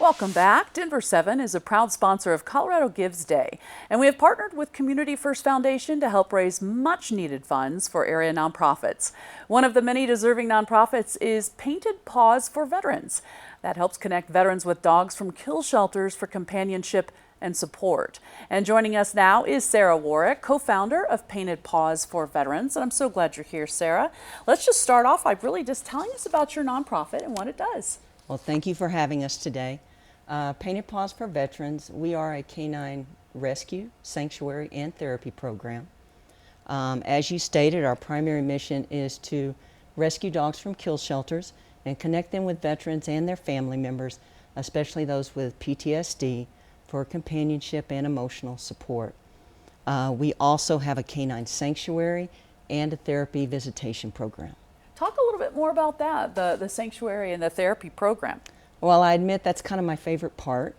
Welcome back. Denver 7 is a proud sponsor of Colorado Gives Day, and we have partnered with Community First Foundation to help raise much needed funds for area nonprofits. One of the many deserving nonprofits is Paws for Veterans. That helps connect veterans with dogs from kill shelters for companionship and support. And joining us now is Sarah Warwick, co-founder of Paws for Veterans. And I'm so glad you're here, Sarah. Let's just start off by really just telling us about your nonprofit and what it does. Well, thank you for having us today. Paws for Veterans, we are a canine rescue, sanctuary, and therapy program. As you stated, our primary mission is to rescue dogs from kill shelters and connect them with veterans and their family members, especially those with PTSD, for companionship and emotional support. We also have a Canine Sanctuary and a therapy visitation program. Talk a little bit more about that, the sanctuary and the therapy program. Well, I admit that's kind of my favorite part.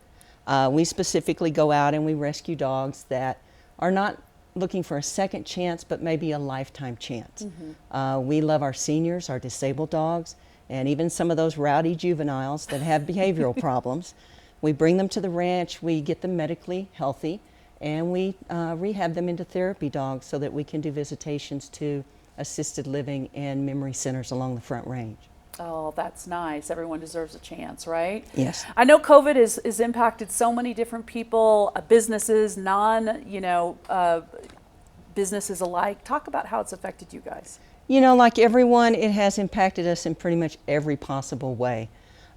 We specifically go out and we rescue dogs that are not looking for a second chance, but maybe a lifetime chance. We love our seniors, our disabled dogs, and even some of those rowdy juveniles that have behavioral problems. We bring them to the ranch, we get them medically healthy, and we rehab them into therapy dogs so that we can do visitations to assisted living and memory centers along the Front Range. Oh, that's nice. Everyone deserves a chance, right? Yes. I know COVID has impacted so many different people, businesses, businesses alike. Talk about how it's affected you guys. You know, like everyone, it has impacted us in pretty much every possible way.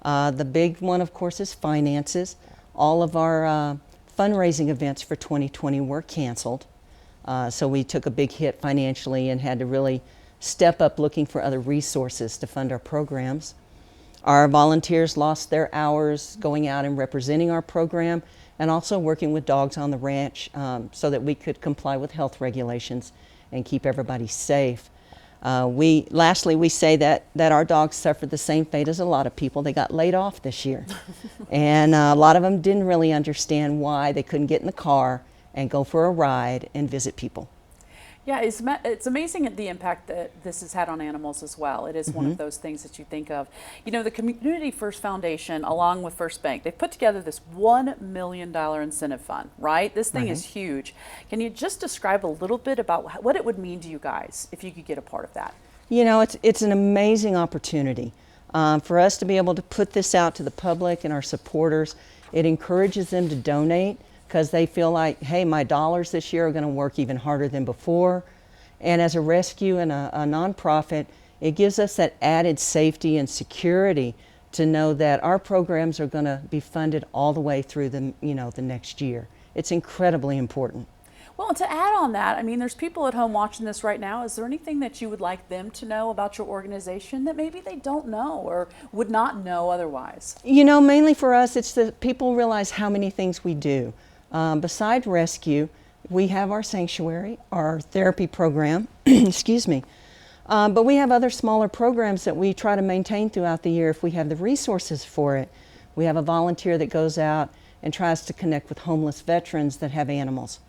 The big one, of course, is finances. All of our fundraising events for 2020 were canceled. So we took a big hit financially and had to really step up looking for other resources to fund our programs. Our volunteers lost their hours going out and representing our program and also working with dogs on the ranch so that we could comply with health regulations and keep everybody safe. Lastly, we say that our dogs suffered the same fate as a lot of people. They got laid off this year. And a lot of them didn't really understand why they couldn't get in the car and go for a ride and visit people. Yeah, it's amazing the impact that this has had on animals as well. It is one of those things that you think of. You know, the Community First Foundation, along with First Bank, they've put together this $1 million incentive fund, right? This thing is huge. Can you just describe a little bit about what it would mean to you guys if you could get a part of that? You know, it's an amazing opportunity. For us to be able to put this out to the public and our supporters, it encourages them to donate, because they feel like, hey, my dollars this year are going to work even harder than before. And as a rescue and a nonprofit, it gives us that added safety and security to know that our programs are going to be funded all the way through the next year. It's incredibly important. Well, to add on that, I mean, there's people at home watching this right now. Is there anything that you would like them to know about your organization that maybe they don't know or would not know otherwise? You know, mainly for us, it's that people realize how many things we do. Besides rescue, we have our sanctuary, our therapy program, excuse me, but we have other smaller programs that we try to maintain throughout the year if we have the resources for it. We have a volunteer that goes out and tries to connect with homeless veterans that have animals.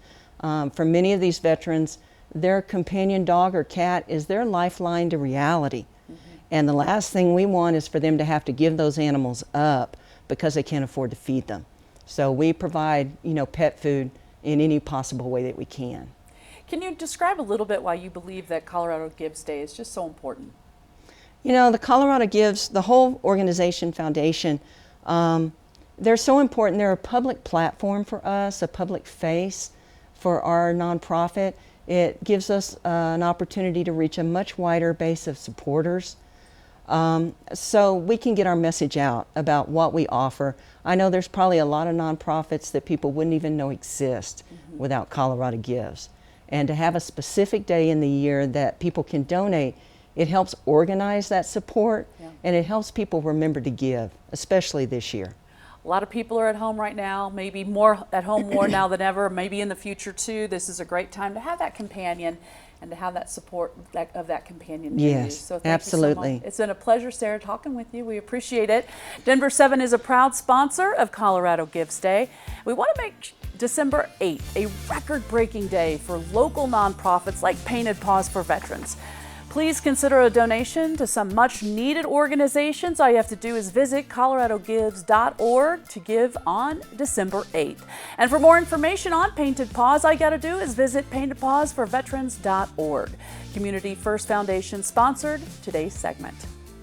For many of these veterans, their companion dog or cat is their lifeline to reality. And the last thing we want is for them to have to give those animals up because they can't afford to feed them. So we provide, pet food in any possible way that we can. Can you describe a little bit why you believe that Colorado Gives Day is just so important? You know, the Colorado Gives, the whole organization, foundation, they're so important. They're a public platform for us, a public face for our nonprofit. It gives us an opportunity to reach a much wider base of supporters. So we can get our message out about what we offer. I know there's probably a lot of nonprofits that people wouldn't even know exist without Colorado Gives. And to have a specific day in the year that people can donate, it helps organize that support and it helps people remember to give, especially this year. A lot of people are at home right now, maybe more at home more now than ever, maybe in the future too. This is a great time to have that companion and to have that support of that companion. Yes, so absolutely. You so much. It's been a pleasure, Sarah, talking with you. We appreciate it. Denver 7 is a proud sponsor of Colorado Gives Day. We want to make December 8th a record-breaking day for local nonprofits like Paws for Veterans. Please consider a donation to some much-needed organizations. All you have to do is visit coloradogives.org to give on December 8th. And for more information on Painted Paws, all you got to do is visit paintedpawsforveterans.org. Community First Foundation sponsored today's segment.